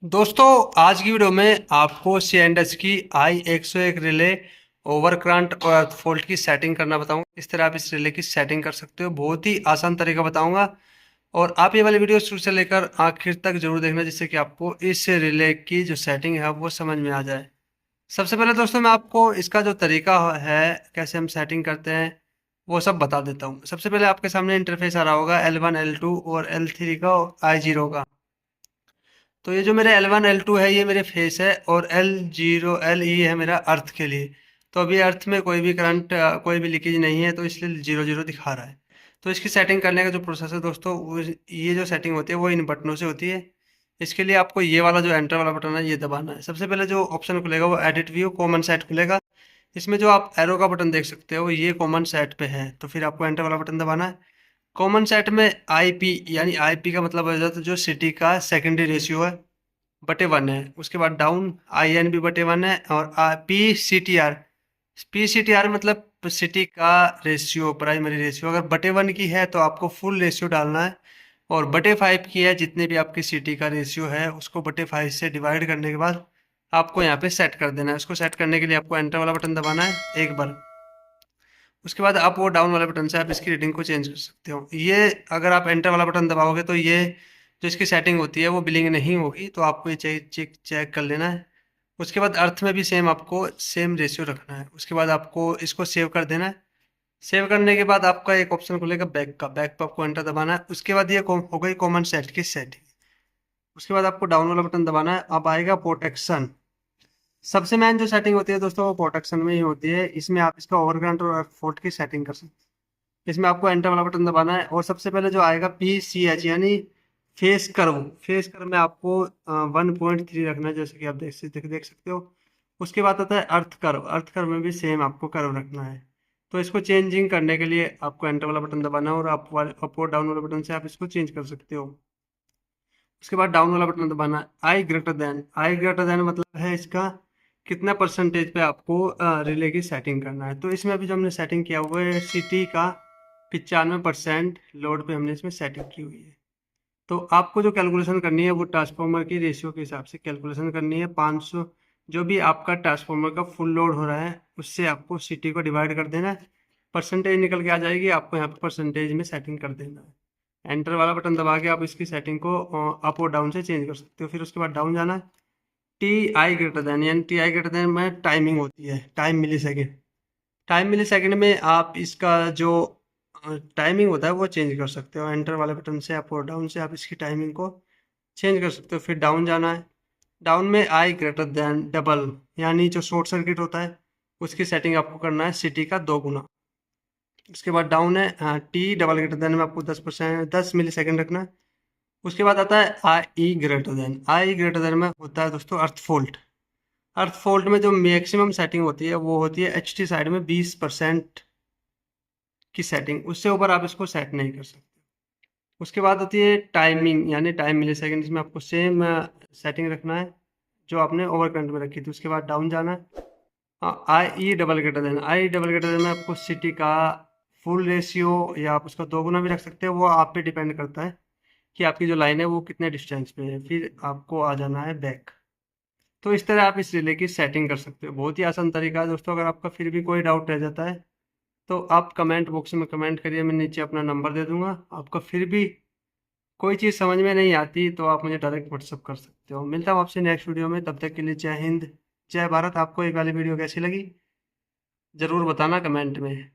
दोस्तों, आज की वीडियो में आपको सी एंड एच की i101 रिले ओवर करंट और फॉल्ट की सेटिंग करना बताऊंगा। इस तरह आप इस रिले की सेटिंग कर सकते हो। बहुत ही आसान तरीका बताऊंगा और आप ये वाली वीडियो शुरू से लेकर आखिर तक जरूर देखना, जिससे कि आपको इस रिले की जो सेटिंग है वो समझ में आ जाए। सबसे पहले दोस्तों मैं आपको इसका जो तरीका है, कैसे हम सेटिंग करते हैं, वो सब बता देता हूँ। सबसे पहले आपके सामने इंटरफेस आ रहा होगा L1 L2 और L3 का और I0 का। तो ये जो मेरे L1 L2 है ये मेरे फेस है और L0 LE है मेरा अर्थ के लिए। तो अभी अर्थ में कोई भी करंट कोई भी लीकेज नहीं है, तो इसलिए 0 0 दिखा रहा है। तो इसकी सेटिंग करने का जो प्रोसेस है दोस्तों, ये जो सेटिंग होती है वो इन बटनों से होती है। इसके लिए आपको ये वाला जो एंटर वाला बटन है ये दबाना है। सबसे पहले जो ऑप्शन खुलेगा वो एडिट व्यू कॉमन सेट खुलेगा। इसमें जो आप एरो का बटन देख सकते हो ये कॉमन सेट पे है, तो फिर आपको एंटर वाला बटन दबाना है। कॉमन सेट में आईपी यानी आईपी का मतलब हो जाता है जो सिटी का सेकेंडरी रेशियो है बटे वन है। उसके बाद डाउन आई एन बी बटे वन है और पी सी टी आर मतलब सिटी का रेशियो, प्राइमरी रेशियो। अगर बटे वन की है तो आपको फुल रेशियो डालना है, और बटे फाइव की है जितने भी आपकी सिटी का रेशियो है उसको बटे फाइव से डिवाइड करने के बाद आपको यहाँ पे सेट कर देना है। उसको सेट करने के लिए आपको एंटर वाला बटन दबाना है एक बार। उसके बाद आप वो डाउन वाले बटन से आप इसकी रीडिंग को चेंज कर सकते हो। ये अगर आप एंटर वाला बटन दबाओगे तो ये जो इसकी सेटिंग होती है वो बिलिंग नहीं होगी, तो आपको ये चेक चेक कर लेना है। उसके बाद अर्थ में भी सेम आपको सेम रेशियो रखना है। उसके बाद आपको इसको सेव कर देना है। सेव करने के बाद आपका एक ऑप्शन खुलेगा बैक का, बैक पर आपको एंटर दबाना है। उसके बाद ये हो गई कॉमन सेट की सेटिंग। उसके बाद आपको डाउन वाला बटन दबाना है। अब आएगा प्रोटेक्शन। सबसे मेन जो सेटिंग होती है दोस्तों वो प्रोटेक्शन में ही होती है। इसमें आप इसका ओवरग्राउंड और फोर्ट की सेटिंग कर सकते हैं। इसमें आपको एंटर वाला बटन दबाना है और सबसे पहले जो आएगा पी सी एच यानी फेस कर्व। फेस कर्व में आपको 1.3 रखना है, जैसे कि आप देख सकते हो। उसके बाद आता है अर्थ कर्व। अर्थ कर्व में भी सेम आपको कर्व रखना है। तो इसको चेंजिंग करने के लिए आपको एंटर वाला बटन दबाना है और अप और डाउन वाला बटन से आप इसको चेंज कर सकते हो। उसके बाद डाउन वाला बटन दबाना है। आई ग्रेटर देन मतलब है इसका कितना परसेंटेज पे आपको रिले की सेटिंग करना है। तो इसमें अभी जो हमने सेटिंग किया हुआ है सिटी का 95% लोड पे हमने इसमें सेटिंग की हुई है। तो आपको जो कैलकुलेशन करनी है वो ट्रांसफार्मर की रेशियो के हिसाब से कैलकुलेशन करनी है। 500 जो भी आपका ट्रांसफार्मर का फुल लोड हो रहा है उससे आपको सिटी को डिवाइड कर देना है। परसेंटेज निकल के आ जाएगी, आपको यहाँ पे परसेंटेज में सेटिंग कर देना है। एंटर वाला बटन दबा के आप इसकी सेटिंग को अप और डाउन से चेंज कर सकते हो। फिर उसके बाद डाउन जाना है। टी आई ग्रेटर देन यानी टी आई ग्रेटर देन में टाइमिंग होती है, टाइम मिली सेकेंड। टाइम मिली सेकेंड में आप इसका जो टाइमिंग होता है वो चेंज कर सकते हो। एंटर वाले बटन से अप और डाउन से आप इसकी टाइमिंग को चेंज कर सकते हो। फिर डाउन जाना है। डाउन में आई ग्रेटर देन डबल यानी जो शॉर्ट सर्किट होता है उसकी सेटिंग आपको करना है सिटी का 2 गुना। उसके बाद डाउन है टी डबल ग्रेटर देन में आपको 10 मिली सेकेंड रखना है। उसके बाद आता है आई ग्रेटर देन। आई ग्रेटर देन में होता है दोस्तों अर्थ फोल्ट। अर्थ फोल्ट में जो मैक्सिमम सेटिंग होती है वो होती है एच टी साइड में 20% की सेटिंग। उससे ऊपर आप इसको सेट नहीं कर सकते। उसके बाद होती है टाइमिंग यानी टाइम मिली सेकेंड। इसमें आपको सेम सेटिंग रखना है जो आपने ओवर करंट में रखी थी। उसके बाद डाउन जाना है। I double greater than. I double greater than में आपको सिटी का फुल रेशियो या आप उसका 2 गुना भी रख सकते हो, वो आप पे डिपेंड करता है कि आपकी जो लाइन है वो कितने डिस्टेंस पे है। फिर आपको आ जाना है बैक। तो इस तरह आप इस रिले की सेटिंग कर सकते हो। बहुत ही आसान तरीका है दोस्तों। अगर आपका फिर भी कोई डाउट रह जाता है तो आप कमेंट बॉक्स में कमेंट करिए, मैं नीचे अपना नंबर दे दूंगा। आपका फिर भी कोई चीज़ समझ में नहीं आती तो आप मुझे डायरेक्ट व्हाट्सअप कर सकते हो। मिलता हूँ आपसे नेक्स्ट वीडियो में, तब तक के लिए जय हिंद जय भारत। आपको ये वाली वीडियो कैसी लगी ज़रूर बताना कमेंट में।